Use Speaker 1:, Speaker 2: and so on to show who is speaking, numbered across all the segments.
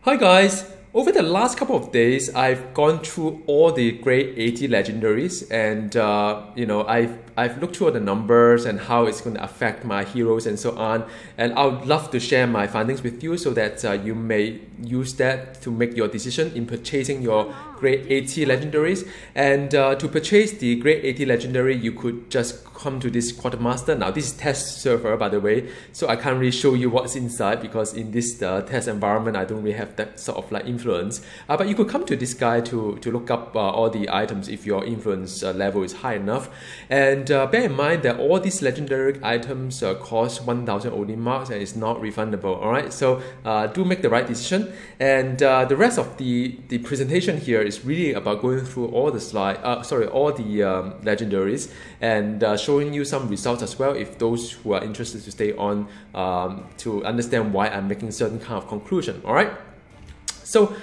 Speaker 1: Hi guys! Over the last couple of days, I've gone through all the grade 80 legendaries, and I've looked through all the numbers and how it's going to affect my heroes and so on. And I would love to share my findings with you so that you may use that to make your decision in purchasing your grade 80 legendaries. And to purchase the grade 80 legendary, you could just come to this quartermaster. Now this is test server, by the way, so I can't really show you what's inside because in this test environment I don't really have that sort of like influence, but you could come to this guy to look up all the items if your influence level is high enough. And bear in mind that all these legendary items cost 1000 odin marks and it's not refundable. Alright, so do make the right decision. And the rest of the presentation here is really about going through all the legendaries and showing you some results as well, if those who are interested to stay on to understand why I'm making certain kind of conclusion. Alright, so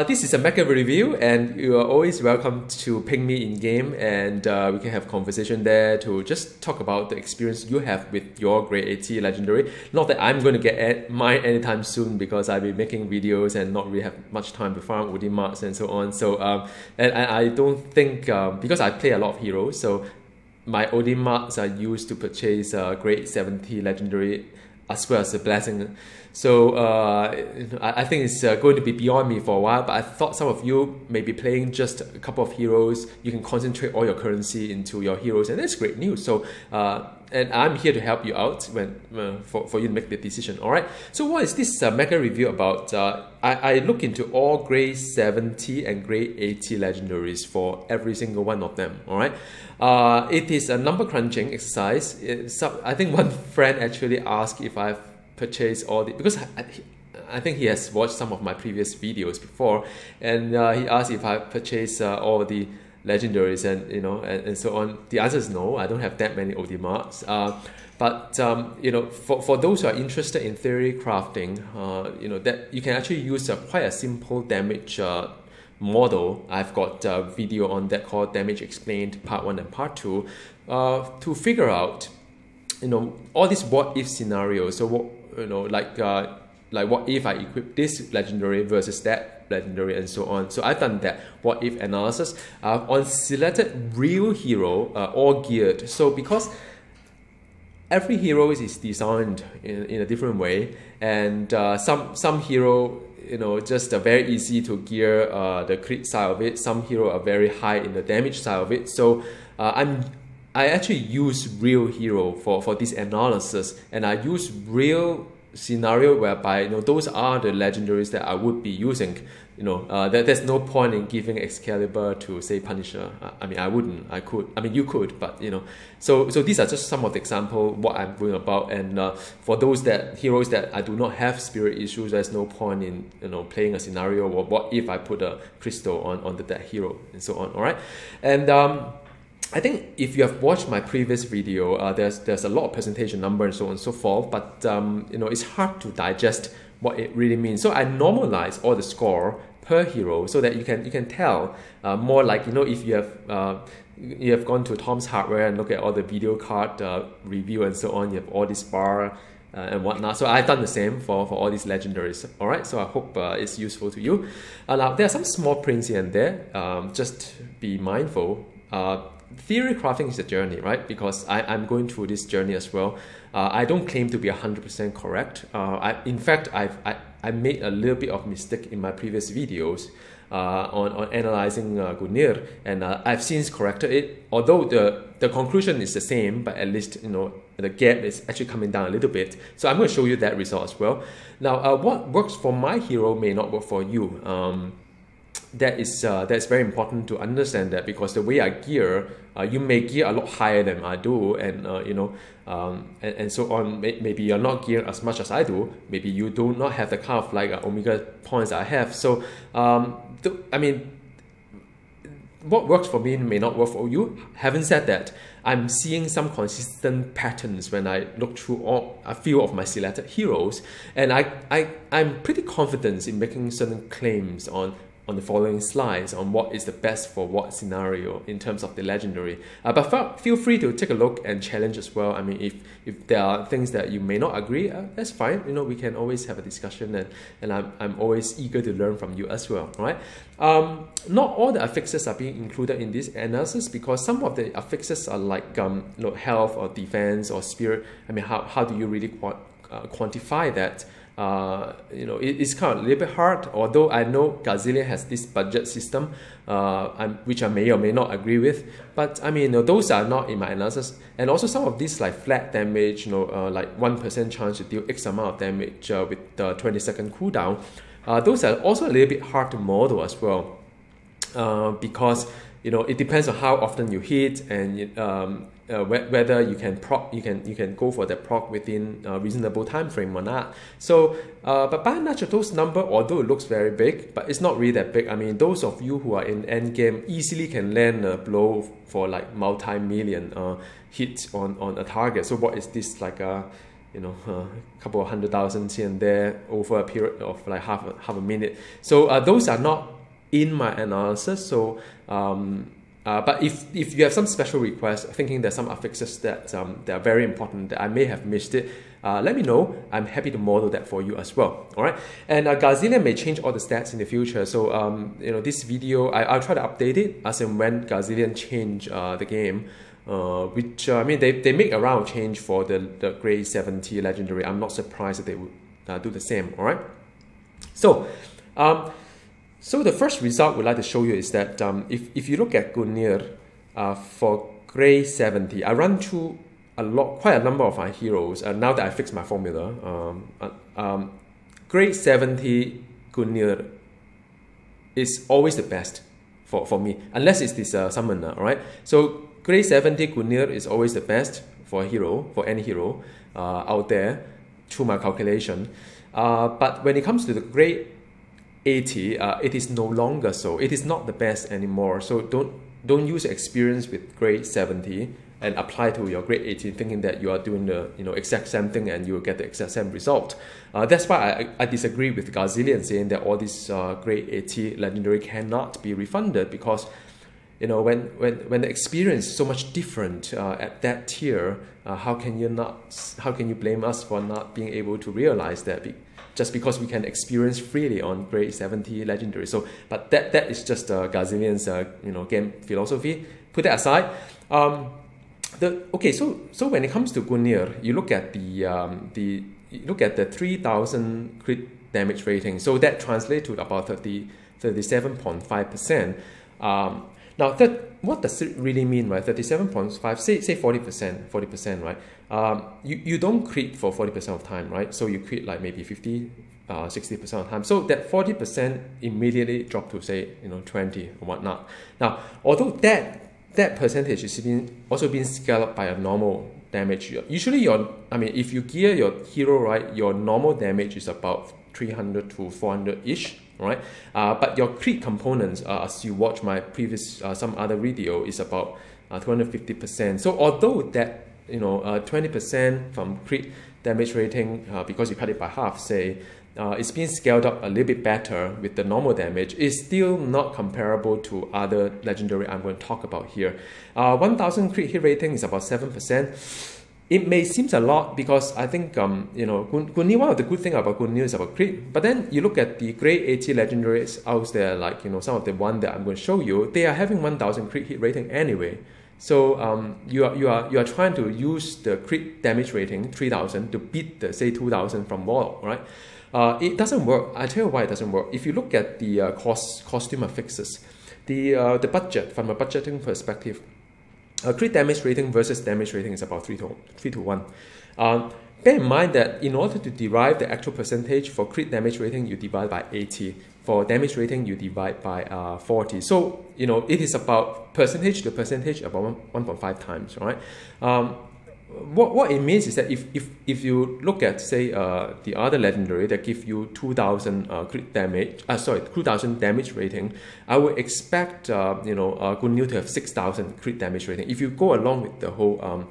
Speaker 1: this is a mega review, and you are always welcome to ping me in game, and we can have conversation there to just talk about the experience you have with your grade 80 legendary. Not that I'm going to get mine anytime soon because I'll be making videos and not really have much time to farm odin marks and so on. So and I don't think because I play a lot of heroes, so my odin marks are used to purchase grade 70 legendary as well as a blessing. So I think it's going to be beyond me for a while, but I thought some of you may be playing just a couple of heroes. You can concentrate all your currency into your heroes, and that's great news. So and I'm here to help you out when for you to make the decision. All right, so what is this mega review about? I look into all grade 70 and grade 80 legendaries for every single one of them. All right, it is a number crunching exercise. I think one friend actually asked if I've purchased all the, because I think he has watched some of my previous videos before, and he asked if I purchased all the legendaries and so on. The answer is no. I don't have that many OD marks. But for those who are interested in theory crafting, that you can actually use quite a simple damage model. I've got a video on that called Damage Explained Part 1 and Part 2 to figure out all these what if scenarios. So what like what if I equip this legendary versus that legendary and so on. So I've done that what if analysis on selected real hero or geared. So because every hero is designed in a different way, and some hero just very easy to gear the crit side of it. Some hero are very high in the damage side of it. So I actually use real hero for this analysis, and I use real scenario whereby those are the legendaries that I would be using. There's no point in giving Excalibur to say Punisher. I mean, I wouldn't. I could. I mean, you could, but So these are just some of the example what I'm going about. And for those heroes that I do not have spirit issues, there's no point in playing a scenario or what if I put a crystal on that hero and so on. All right, and I think if you have watched my previous video, there's a lot of presentation number and so on and so forth, but it's hard to digest what it really means. So I normalize all the score per hero so that you can tell more, like if you have gone to Tom's Hardware and look at all the video card review and so on. You have all this bar and whatnot. So I've done the same for all these legendaries. All right, so I hope it's useful to you. Now there are some small prints here and there. Just be mindful. Theory crafting is a journey, right? Because I'm going through this journey as well. I don't claim to be 100% correct. In fact, I made a little bit of mistake in my previous videos on analyzing Gungnir, and I've since corrected it. Although the conclusion is the same, but at least the gap is actually coming down a little bit. So I'm going to show you that result as well. Now, what works for my hero may not work for you. That's very important to understand that, because the way I gear, you may gear a lot higher than I do, and and so on. Maybe you're not geared as much as I do. Maybe you do not have the kind of like omega points I have. So I mean, what works for me may not work for you. Having said that, I'm seeing some consistent patterns when I look through a few of my selected heroes, and I'm pretty confident in making certain claims on on the following slides on what is the best for what scenario in terms of the legendary. But feel free to take a look and challenge as well. I mean, if there are things that you may not agree, that's fine. You know, we can always have a discussion, and I'm always eager to learn from you as well. All right. Not all the affixes are being included in this analysis because some of the affixes are like health or defense or spirit. I mean, how do you really quantify that? It's kind of a little bit hard, although I know Gazillion has this budget system, which I may or may not agree with, but I mean, those are not in my analysis. And also some of these like flat damage, like 1% chance to deal X amount of damage with the 20-second cooldown, those are also a little bit hard to model as well, because it depends on how often you hit and whether you can go for the proc within a reasonable time frame or not. So, but by and large, those number, although it looks very big, but it's not really that big. I mean, those of you who are in endgame easily can land a blow for like multi-million hits on a target. So what is this, like a couple of 100,000 here and there over a period of like half a minute. So those are not in my analysis. So but if you have some special requests, thinking there's some affixes that are very important that I may have missed it, let me know. I'm happy to model that for you as well. All right. And Gazillion may change all the stats in the future. So this video I'll try to update it as and when Gazillion change the game. Which I mean they make a round change for the grade 70 legendary. I'm not surprised that they would do the same. All right. So the first result we'd like to show you is that if you look at Gungnir for grade 70, I run through quite a number of my heroes now that I fixed my formula. Grade 70 Gungnir is always the best for me, unless it's this summoner. All right. So grade 70 Gungnir is always the best for a hero, for any hero out there, through my calculation. But when it comes to the grade 80, it is no longer so. It is not the best anymore. So don't use experience with grade 70 and apply to your grade 80, thinking that you are doing the exact same thing and you will get the exact same result. That's why I disagree with Gazillion saying that all these grade 80 legendary cannot be refunded, because when the experience is so much different at that tier, how can you blame us for not being able to realize that? Just because we can experience freely on grade 70 legendary. So, but that is just Gazillion's game philosophy. Put that aside. So when it comes to Gungnir, you look at the 3,000 crit damage rating. So that translates to about 37.5%. Now, what does it really mean, right? 37.5, say 40%, right? You don't crit for 40% of time, right? So you crit like maybe 50, 60% of the time. So that 40% immediately drop to say 20 or whatnot. Now, although that percentage is also being scaled up by a normal damage. Usually, if you gear your hero right, your normal damage is about 300 to 400-ish. Right, but your crit components, as you watch my previous some other video, is about 250%. So although that 20% from crit damage rating, because you cut it by half, say, it's being scaled up a little bit better with the normal damage, is still not comparable to other legendary I'm going to talk about here. 1000 crit hit rating is about 7%. It may seem a lot because I think Gungnir, one of the good things about Gungnir is about crit. But then you look at the grade 80 legendaries out there, like some of the one that I'm going to show you, they are having 1000 crit hit rating anyway. So you are trying to use the crit damage rating 3000 to beat the say 2000 from Warlock, right? It doesn't work. I tell you why it doesn't work. If you look at the costume affixes, the budget from a budgeting perspective. Crit damage rating versus damage rating is about 3 to 1. Bear in mind that in order to derive the actual percentage for crit damage rating, you divide by 80. For damage rating, you divide by 40. So, it is about percentage to percentage about 1.5 times, right? What it means is that if you look at, say, the other legendary that give you 2000 crit damage, 2000 damage rating, I would expect Gungnir to have 6000 crit damage rating. If you go along with the whole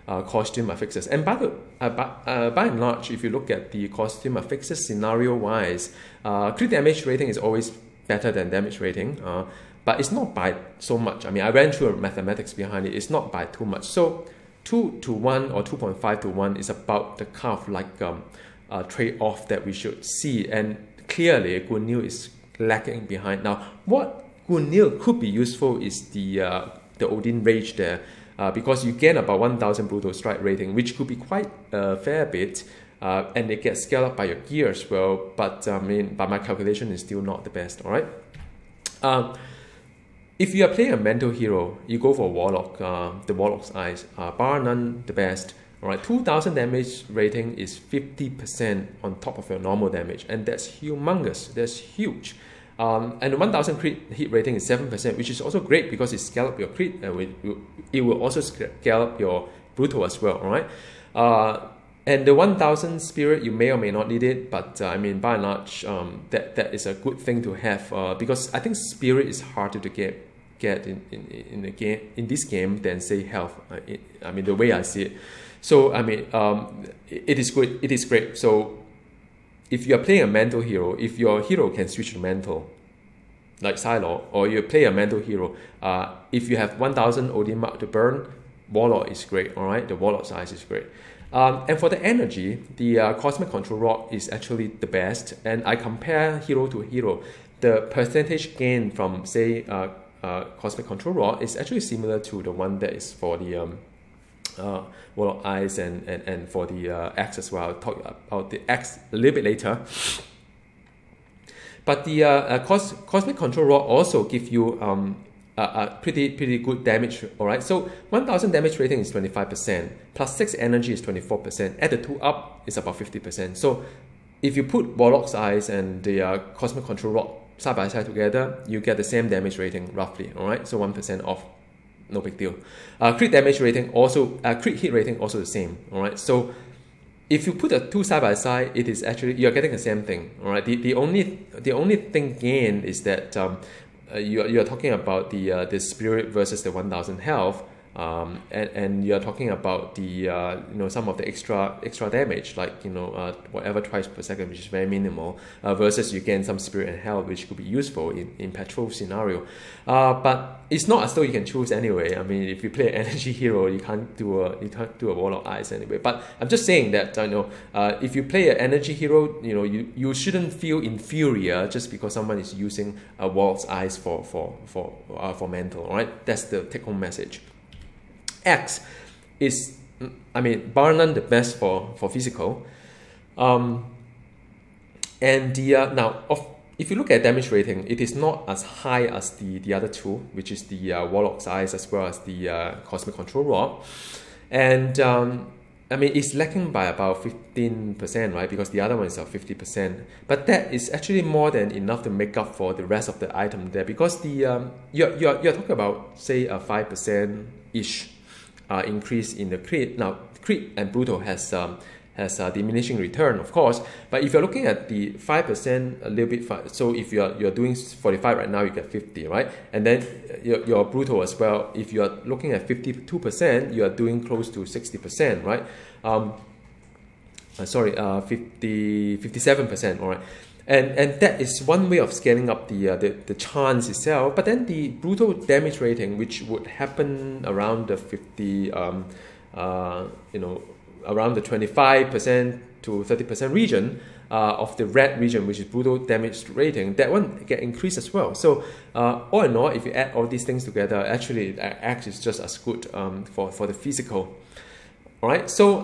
Speaker 1: costume affixes, and by and large, if you look at the costume affixes scenario wise, crit damage rating is always better than damage rating, but it's not by so much. I mean, I ran through mathematics behind it. It's not by too much. So 2 to 1 or 2.5 to 1 is about the kind of like trade-off that we should see, and clearly Gungnir is lacking behind. Now, what Gungnir could be useful is the Odin Rage there, because you gain about 1000 brutal strike rating, which could be quite a fair bit, and it gets scaled up by your gear as well. But I mean, by my calculation, is still not the best. All right. If you are playing a mental hero, you go for Warlock, the Warlock's Eyes, bar none the best. Alright, 2000 damage rating is 50% on top of your normal damage, and that's humongous, that's huge. And the 1000 crit hit rating is 7%, which is also great because it scales up your crit, and it will also scale up your brutal as well, alright? And the 1000 spirit, you may or may not need it, but I mean, by and large, that is a good thing to have, because I think spirit is harder to get in the game, in this game, than say health. I mean, the way I see it. So I mean, it is good. It is great. So if you are playing a mental hero, if your hero can switch to mental, like Psylocke, or you play a mental hero, if you have 1000 Odin mark to burn, Warlock is great. All right, the Warlock's Eyes is great. And for the energy, the Cosmic Control Rod is actually the best. And I compare hero to hero. The percentage gain from, say, Cosmic Control Rod is actually similar to the one that is for the Warlock Eyes and for the X as well. I'll talk about the X a little bit later. But the Cosmic Control Rod also gives you a pretty good damage, alright? So 1000 damage rating is 25%, plus 6 energy is 24%, add the 2 up is about 50%. So if you put Warlock's Eyes and the Cosmic Control Rod side by side together, you get the same damage rating roughly, alright? So 1% off, no big deal. Crit damage rating also, crit hit rating also the same, alright? So if you put the two side by side, it is actually, you're getting the same thing, alright? The only thing gained is that you're talking about the spirit versus the 1000 health, and you're talking about the some of the extra damage, like whatever twice per second, which is very minimal, versus you gain some spirit and health, which could be useful in patrol scenario. But it's not as though you can choose anyway. I mean, if you play an energy hero, you can't do a Warlock Eyes anyway. But I'm just saying that if you play an energy hero, you shouldn't feel inferior just because someone is using a Warlock's Eyes for mental. All right, that's the take-home message. X is, I mean, bar none the best for physical. And now, if you look at damage rating, it is not as high as the other two, which is the Warlock's Eyes as well as the Cosmic Control Rod. And I mean, it's lacking by about 15%, right? Because the other one is 50%. But that is actually more than enough to make up for the rest of the item there, because the you're talking about, say, a 5%-ish increase in the crit. Now, crit and brutal has a diminishing return, of course, but if you're looking at the 5%, a little bit, so if you're doing 45 right now, you get 50, right? And then your brutal as well, if you're looking at 52%, you are doing close to 60%, right? 57%, all right? And that is one way of scaling up the chance itself. But then the brutal damage rating, which would happen around the 50, around the 25% to 30% region of the red region, which is brutal damage rating, that one get increased as well. So all in all, if you add all these things together, actually X is just as good for the physical. All right, so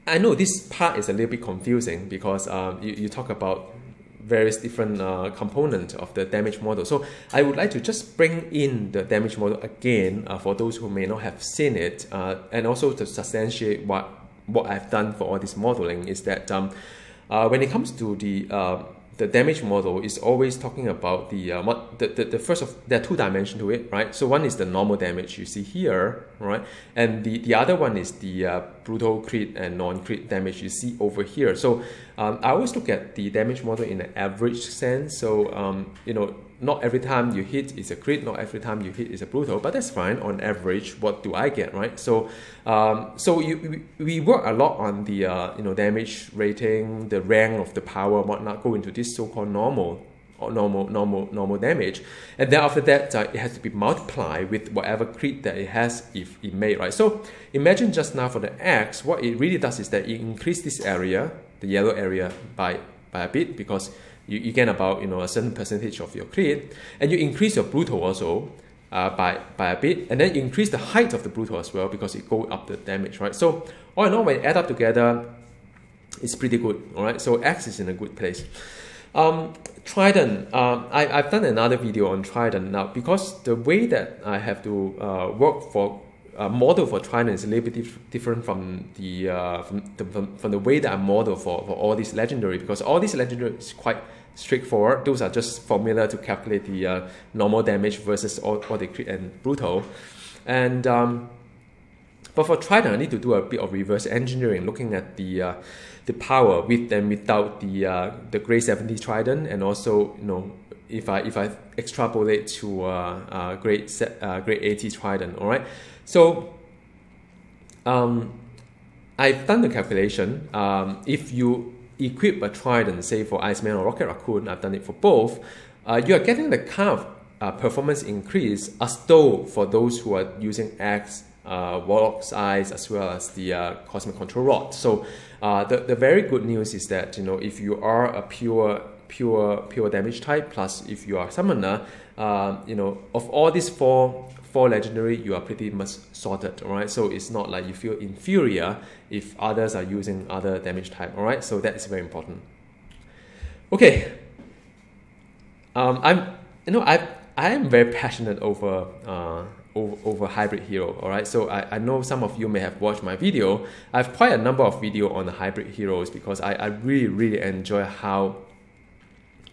Speaker 1: I know this part is a little bit confusing because you talk about various different components of the damage model. So I would like to just bring in the damage model again for those who may not have seen it, and also to substantiate what I've done for all this modeling is that when it comes to the damage model, is always talking about the first of, there are two dimensions to it, right? So one is the normal damage you see here, right? And the other one is the brutal crit and non-crit damage you see over here. So I always look at the damage model in an average sense. So not every time you hit is a crit, not every time you hit is a brutal, but that's fine. On average, what do I get, right? So we work a lot on the damage rating, the rank of the power, whatnot, go into this so-called normal or normal damage, and then after that it has to be multiplied with whatever crit that it has if it made, right? So imagine just now for the axe, what it really does is that it increases this area, the yellow area, by a bit, because you gain about a certain percentage of your crit, and you increase your brutal also by a bit, and then you increase the height of the brutal as well because it goes up the damage, right? So all in all, when you add up together, it's pretty good. All right, so X is in a good place. Trident, I've done another video on Trident now, because the way that I have to work for model for Trident is a little bit different from the way that I model for all these legendary, because all these legendary is quite straightforward. Those are just formula to calculate the normal damage versus all the crit and brutal. And but for Trident, I need to do a bit of reverse engineering, looking at the power with and without the grade 70 Trident, and also if I extrapolate to grade 80 Trident. All right, so I've done the calculation. If you equip a Trident, say for Iceman or Rocket Raccoon, I've done it for both, you are getting the kind of performance increase as though for those who are using Axe, Warlock's Eyes, as well as the Cosmic Control Rod. So the very good news is that if you are a pure damage type, plus if you are summoner, of all these four legendary, you are pretty much sorted. All right, so it's not like you feel inferior if others are using other damage type. All right, so that is very important. Okay, I am very passionate over hybrid hero. All right, so I know some of you may have watched my video. I have quite a number of video on the hybrid heroes, because I really enjoy how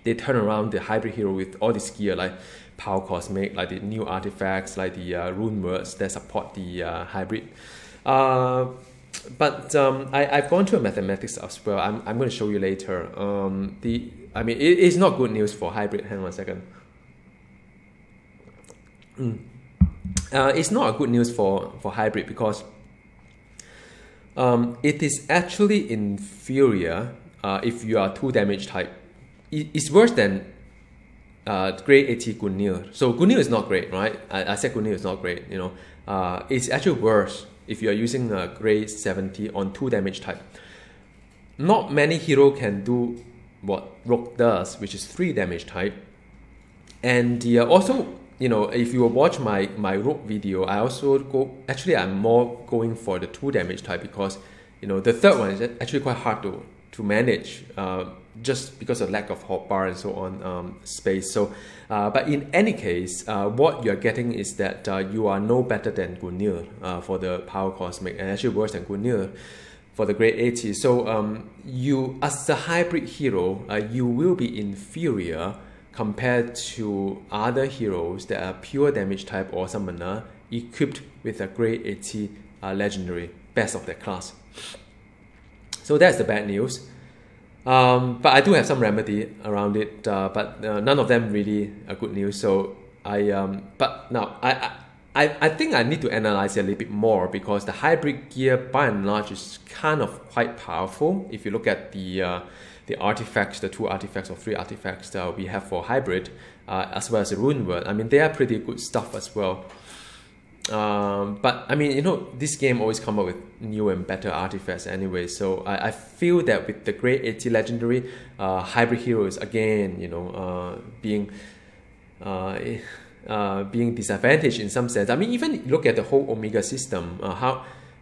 Speaker 1: they turn around the hybrid hero with all this gear, like Power Cosmic, like the new artifacts, like the rune words that support the hybrid. But I've gone through mathematics as well. I'm going to show you later. It's not good news for hybrid. Hang on a second. It's not a good news for hybrid, because it is actually inferior if you are 2 damage type. It's worse than grade 80 Gungnir. So Gungnir is not great, right? I said Gungnir is not great. It's actually worse if you are using a grade 70 on 2 damage type. Not many hero can do what Rogue does, which is 3 damage type. And also, if you watch my Rogue video, I also I'm more going for the 2 damage type, because the third one is actually quite hard to manage, just because of lack of hotbar and so on, space. So but in any case, what you're getting is that you are no better than Gungnir for the Power Cosmic, and actually worse than Gungnir for the grade 80. So you, as a hybrid hero, you will be inferior compared to other heroes that are pure damage type or summoner equipped with a grade 80 legendary, best of their class. So that's the bad news. But I do have some remedy around it, but none of them really are good news. So but now I think I need to analyze it a little bit more, because the hybrid gear by and large is kind of quite powerful. If you look at the artifacts, the 2 artifacts or 3 artifacts that we have for hybrid, as well as the rune word, they are pretty good stuff as well. But this game always come up with new and better artifacts anyway, so I feel that with the grade 80 legendary, hybrid heroes again, being disadvantaged in some sense. Even look at the whole Omega system,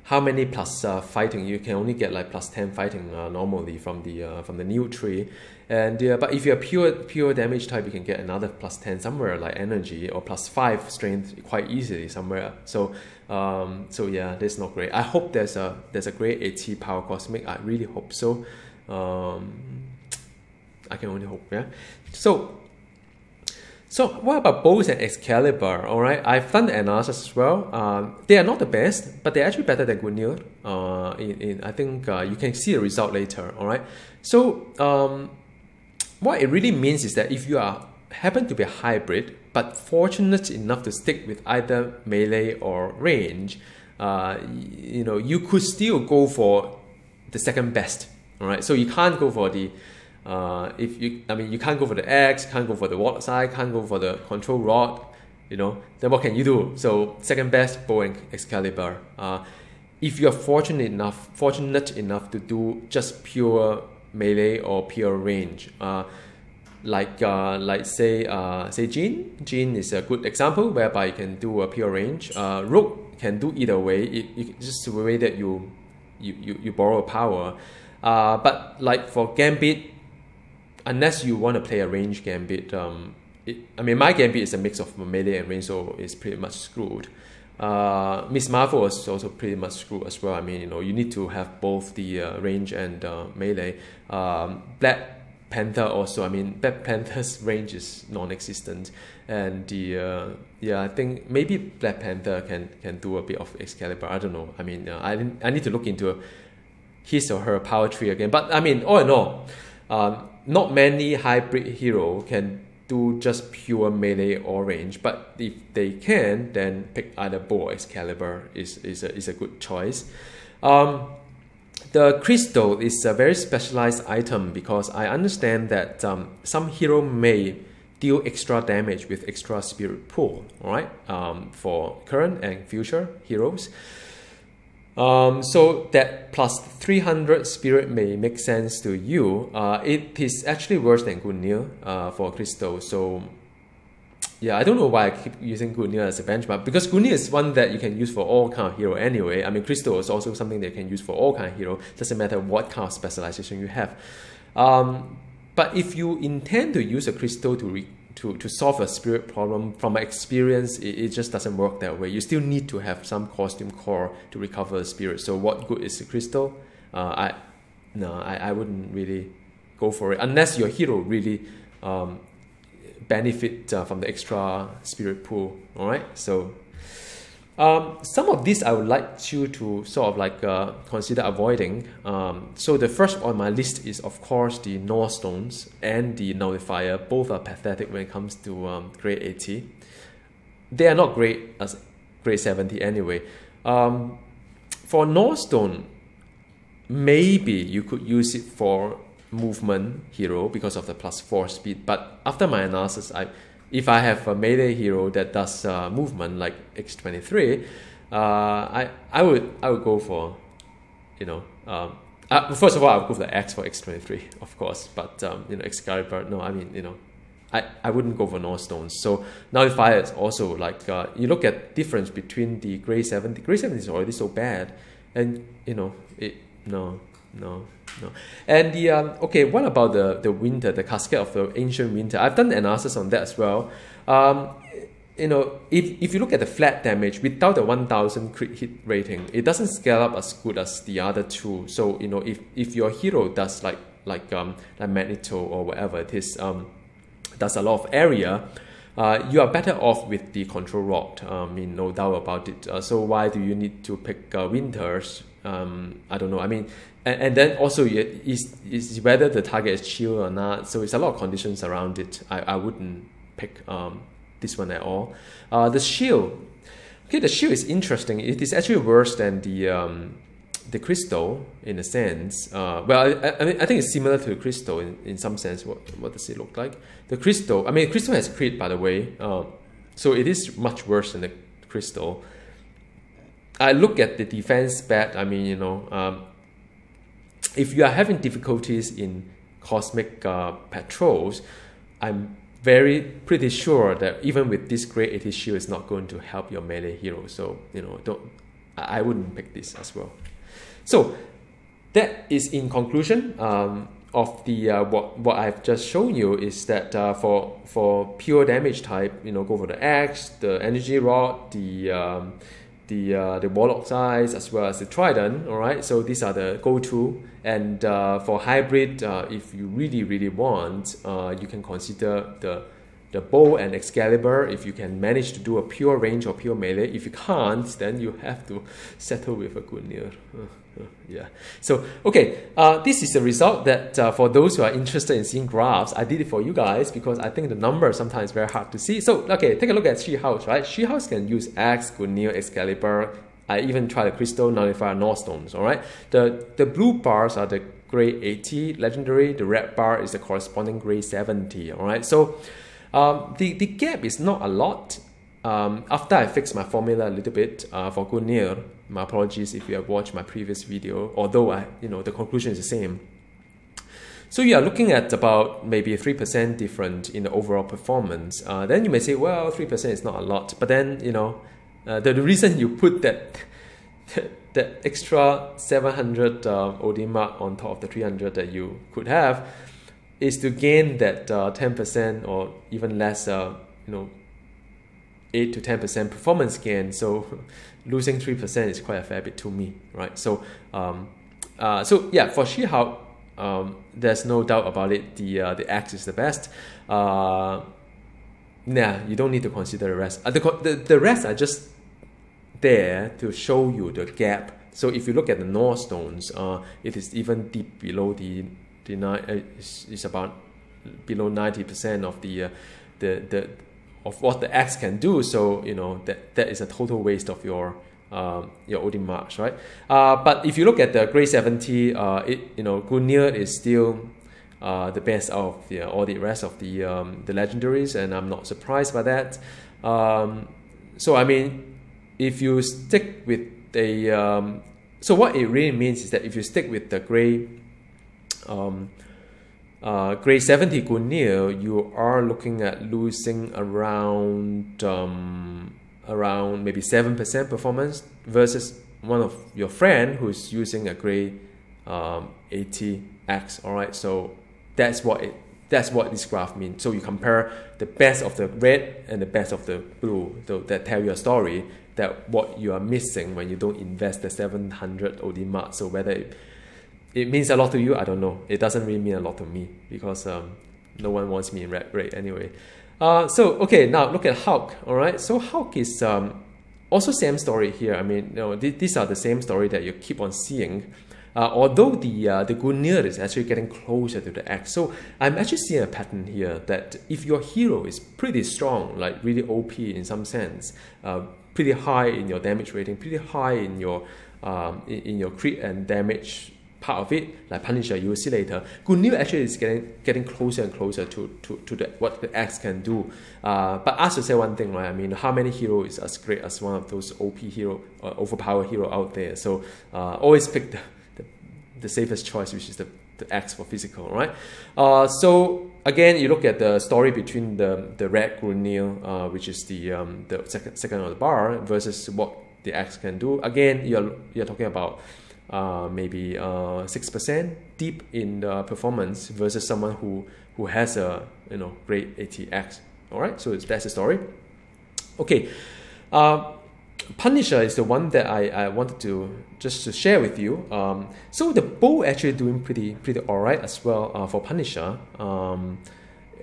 Speaker 1: how many plus fighting, you can only get like plus 10 fighting normally from the new tree, and but if you're pure damage type, you can get another plus 10 somewhere, like energy, or plus 5 strength quite easily somewhere. So yeah, that's not great. I hope there's a grade 80 Power Cosmic. I really hope so. I can only hope. Yeah. So what about bows and Excalibur? All right, I've done the analysis as well. They are not the best, but they're actually better than Gungnir. I think you can see the result later. All right. So what it really means is that if you happen to be a hybrid, but fortunate enough to stick with either melee or range, you could still go for the second best. All right. So you can't go for the If you, I mean, you can't go for the X, can't go for the Warlock side, can't go for the control rod, you know, then what can you do? So second best, bow and Excalibur. If you're fortunate enough to do just pure melee or pure range, like say Jean is a good example whereby you can do a pure range. Rogue can do either way. It's just the way that you borrow power. But like for Gambit, unless you want to play a range Gambit, I mean, my Gambit is a mix of melee and range, so it's pretty much screwed. Miss Marvel is also pretty much screwed as well. I mean, you know, you need to have both the range and melee. Black Panther also, I mean, Black Panther's range is non-existent, and the yeah, I think maybe Black Panther can do a bit of Excalibur. I don't know. I mean, I need to look into his or her power tree again. But I mean, all in all, not many hybrid hero can do just pure melee or range. But if they can, then pick either bow or Excalibur is a good choice. The crystal is a very specialized item because I understand that some hero may deal extra damage with extra spirit pool, all right, for current and future heroes. So that plus 300 spirit may make sense to you. It is actually worse than Gungnir for crystal. So yeah, I don't know why I keep using Gungnir as a benchmark, because Gungnir is one that you can use for all kind of hero anyway. I mean, crystal is also something that you can use for all kind of hero. Doesn't matter what kind of specialization you have. But if you intend to use a crystal to solve a spirit problem, from my experience, it just doesn't work that way. You still need to have some costume core to recover the spirit. So what good is the crystal? I wouldn't really go for it unless your hero really benefit from the extra spirit pool. All right, so some of these I would like you to sort of like consider avoiding. So the first on my list is of course the Null Stones and the Nullifier. Both are pathetic when it comes to grade 80. They are not great as grade 70 anyway. For Null Stone, maybe you could use it for movement hero because of the +4 speed, but after my analysis, if I have a melee hero that does movement like X23, I would go for, you know, first of all, I would go for the X for X23, of course, but you know, Excalibur, no, I mean, you know, I wouldn't go for Null Stones. So Nullifier is also like, you look at difference between the grade 70. Grade 70 is already so bad, and you know, no. And the okay, what about the winter, the cascade of the ancient winter? I've done analysis on that as well. You know, if you look at the flat damage without the 1000 crit hit rating, it doesn't scale up as good as the other two. So you know, if your hero does like Magneto or whatever it is, does a lot of area, you are better off with the control rod. I mean, no doubt about it. So why do you need to pick winters? I don't know. I mean, and then also is whether the target is chill or not. So it's a lot of conditions around it. I wouldn't pick this one at all. The shield. Okay, the shield is interesting. It is actually worse than the crystal in a sense. Well, I mean, I think it's similar to the crystal in some sense. What does it look like? The crystal. I mean, crystal has crit, by the way. So it is much worse than the crystal. I look at the defense stat. I mean, you know, if you are having difficulties in cosmic patrols, I'm pretty sure that even with this grade 80 shield, it's not going to help your melee hero. So you know, I wouldn't pick this as well. So that is in conclusion of the what I've just shown you is that for pure damage type, you know, go for the X, the energy rod, the Warlock size, as well as the Trident. All right, so these are the go-to. And for hybrid, if you really want, you can consider the bow and Excalibur if you can manage to do a pure range or pure melee. If you can't, then you have to settle with a Gungnir. Yeah. So okay, this is the result that for those who are interested in seeing graphs, I did it for you guys because I think the numbers sometimes very hard to see. So okay, take a look at She House, right? She House can use X, Gungnir, Excalibur. I even try the crystal, Nullifier, Null Stones. All right. The blue bars are the grade 80 legendary. The red bar is the corresponding grade 70. All right, so the gap is not a lot. After I fix my formula a little bit for Gungnir, my apologies if you have watched my previous video, although the conclusion is the same. So you are looking at about maybe 3% different in the overall performance. Then you may say, well, 3% is not a lot. But then, the reason you put that extra 700 odin mark on top of the 300 that you could have is to gain that 10% or even less, 8 to 10% performance gain. So losing 3% is quite a fair bit to me, right? So, yeah, for She-Hulk, there's no doubt about it. The X is the best. Nah, you don't need to consider the rest. The rest are just there to show you the gap. So if you look at the North Stones, it is even deep below it's about below 90% of the of what the X can do. So that is a total waste of your odin marks, right? But if you look at the grade 70, Gungnir is still the best out of all the rest of the legendaries, and I'm not surprised by that. So I mean, if you stick with the so what it really means is that if you stick with the grade 70 Gungnir, you are looking at losing around maybe 7% performance versus one of your friend who's using a grade 80X. All right, so that's what this graph means. So you compare the best of the red and the best of the blue. So that tell you a story that what you are missing when you don't invest the 700 odin mark. So whether it means a lot to you, I don't know. It doesn't really mean a lot to me because no one wants me in red grade anyway. So okay, now look at Hulk. All right, so Hulk is also same story here. I mean, these are the same story that you keep on seeing. Although the Gungnir is actually getting closer to the X. So I'm actually seeing a pattern here that if your hero is pretty strong, like really OP in some sense, pretty high in your damage rating, pretty high in your crit and damage part of it, like Punisher, you will see later, Gungnir actually is getting closer and closer to what the X can do. But I should say one thing, right? I mean, how many heroes is as great as one of those OP hero, overpowered hero out there? So always pick the safest choice, which is the X for physical, right? So again, you look at the story between the red Gungnir, which is the second on the bar, versus what the X can do. Again, you're talking about maybe 6% deep in the performance versus someone who has a grade 80X. All right, so that's the story. Okay, Punisher is the one that I wanted to share with you. So the bow actually doing pretty alright as well for Punisher.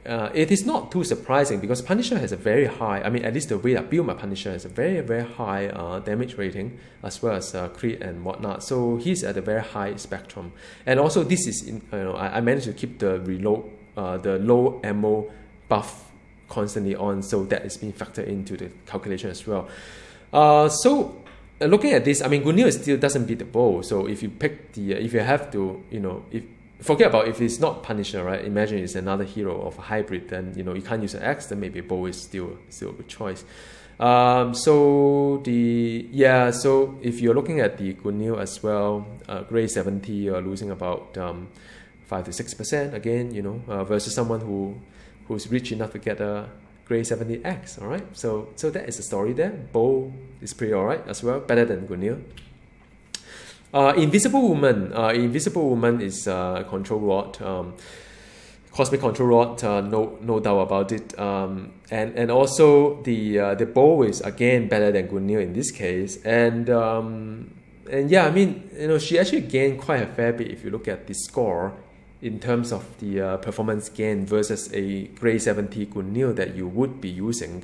Speaker 1: It is not too surprising because Punisher has a very high, I mean, at least the way I build my Punisher is a very, very high damage rating as well as crit and whatnot. So he's at a very high spectrum. And also this is, I managed to keep the reload, the low ammo buff constantly on, so that is being factored into the calculation as well. So looking at this, I mean, Gungnir still doesn't beat the bow. So if you pick if you have to, forget about if it's not Punisher, right? Imagine it's another hero of a hybrid, then you can't use an X, then maybe bow is still a good choice. So if you're looking at the Gungnir as well, grade 70, you're losing about 5 to 6% again, versus someone who's rich enough to get a grade 70X. All right, so that is the story there. Bow is pretty alright as well, better than Gungnir. Invisible Woman is control rod, cosmic control rod, no doubt about it. And also the bow is again better than Gungnir in this case. And yeah, I mean, she actually gained quite a fair bit if you look at the score in terms of the performance gain versus a grade 70 Gungnir that you would be using.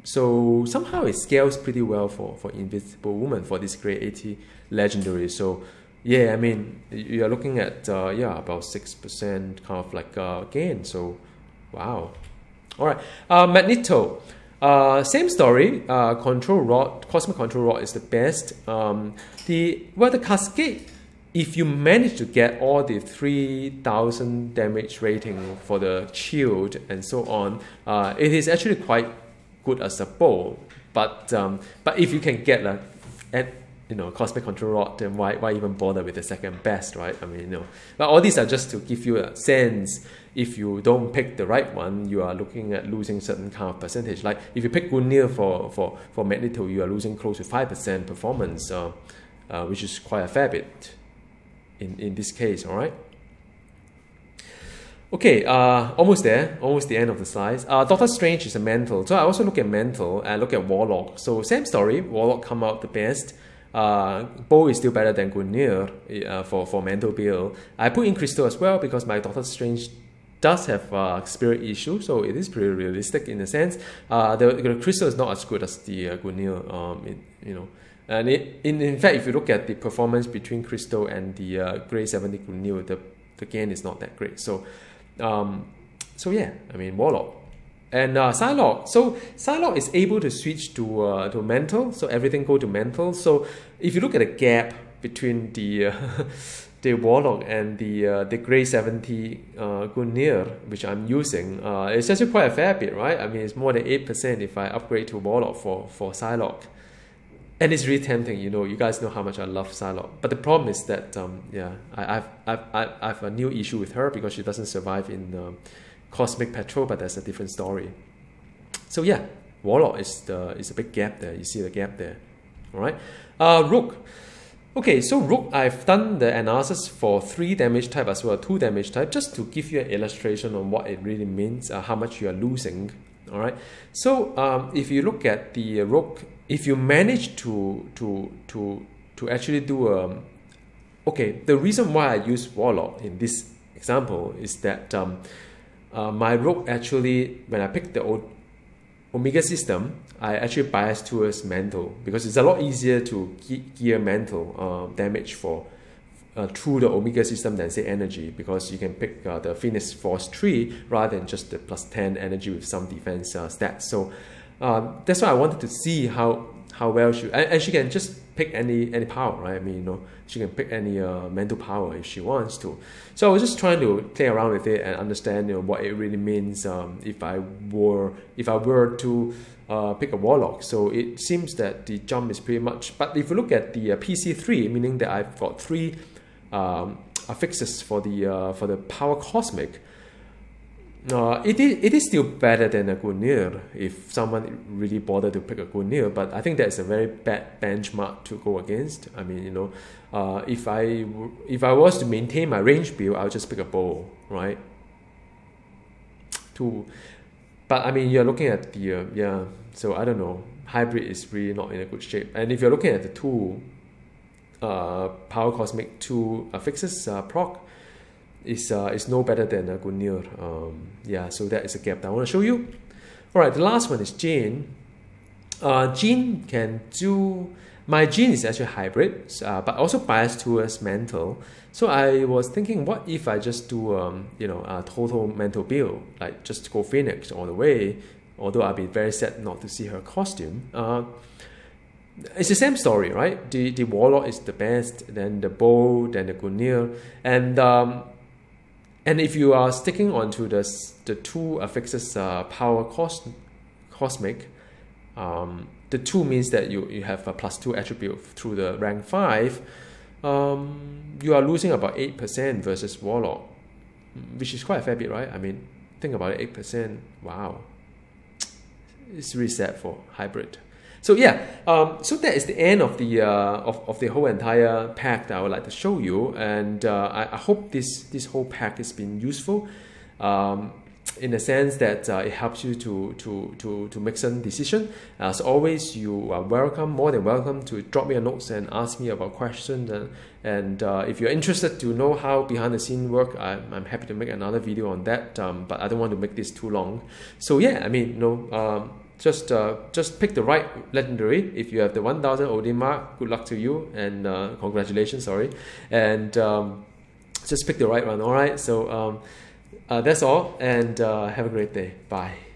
Speaker 1: So somehow it scales pretty well for Invisible Woman for this grade 80 legendary. So yeah, I mean, you're looking at about 6% kind of like gain. So wow. All right, Magneto, same story. Control rod, cosmic control rod is the best. The Cascade if you manage to get all the 3000 damage rating for the shield and so on, it is actually quite good as a bow. But if you can get cosmic control rod, then why even bother with the second best, right? I mean, but all these are just to give you a sense. If you don't pick the right one, you are looking at losing certain kind of percentage. Like if you pick Gungnir for Magneto, you are losing close to 5% performance, which is quite a fair bit in this case. All right. Okay, almost there, almost the end of the slides. Doctor Strange is a mental, so I also look at mental and look at Warlock. So same story, Warlock come out the best. Bow is still better than Gungnir for mental build. I put in Crystal as well because my Doctor Strange does have spirit issue, so it is pretty realistic in a sense. The Crystal is not as good as the Gungnir, and in fact, if you look at the performance between Crystal and the Grey 70 Gungnir, the gain is not that great. So yeah, I mean Warlock. And Psylocke. So Psylocke is able to switch to mental, so everything go to mental. So if you look at the gap between the the Warlock and the Grey 70 Gungnir, which I'm using, it's actually quite a fair bit, right? I mean, it's more than 8% if I upgrade to Warlock for Psylocke. And it's really tempting, you guys know how much I love Psylocke. But the problem is that, I've a new issue with her because she doesn't survive in Cosmic Patrol, but that's a different story. So yeah, Warlock is a big gap there. You see the gap there. All right. Rook. Okay, so Rook, I've done the analysis for 3 damage type as well, 2 damage type, just to give you an illustration on what it really means, how much you are losing. All right. So if you look at the Rook, if you manage to actually do okay, the reason why I use Warlock in this example is that my Rook actually, when I pick the Omega system, I actually bias towards mental because it's a lot easier to gear mental damage for through the Omega system than say energy, because you can pick the Phoenix Force 3 rather than just the +10 energy with some defense stats. So that's why I wanted to see how well she, and she can just pick any power, right? I mean, she can pick any mental power if she wants to. So I was just trying to play around with it and understand, what it really means if I were to pick a Warlock. So it seems that the jump is pretty much. But if you look at the PC3, meaning that I've got 3 affixes for the power cosmic. It is still better than a Gungnir if someone really bothered to pick a Gungnir, but I think that's a very bad benchmark to go against. I mean, if I was to maintain my range build, I'll just pick a bow, right? But I mean, you're looking at the so I don't know. Hybrid is really not in a good shape, and if you're looking at the 2 power cosmic 2 affixes proc, is no better than a Gungnir. So that is a gap that I want to show you. Alright, the last one is Jean. Jean can do... My Jean is actually hybrid, but also biased towards mental. So I was thinking, what if I just do a total mental build, like just go Phoenix all the way, although I'd be very sad not to see her costume. It's the same story, right? The Warlock is the best, then the bow, then the Gungnir, and if you are sticking onto the 2 affixes power cosmic, the 2 means that you have a +2 attribute through the rank 5. You are losing about 8% versus Warlock, which is quite a fair bit, right? I mean, think about it, 8%. Wow, it's really sad for hybrid. So yeah, so that is the end of the whole entire pack that I would like to show you, and I hope this whole pack has been useful, in the sense that it helps you to make some decision. As always, you are more than welcome to drop me a note and ask me about questions, and if you're interested to know how behind the scene work, I'm happy to make another video on that. But I don't want to make this too long. So yeah, I mean, just pick the right legendary. If you have the 1000 Odin mark, good luck to you, and congratulations, sorry. And just pick the right one, alright? So that's all, and have a great day. Bye.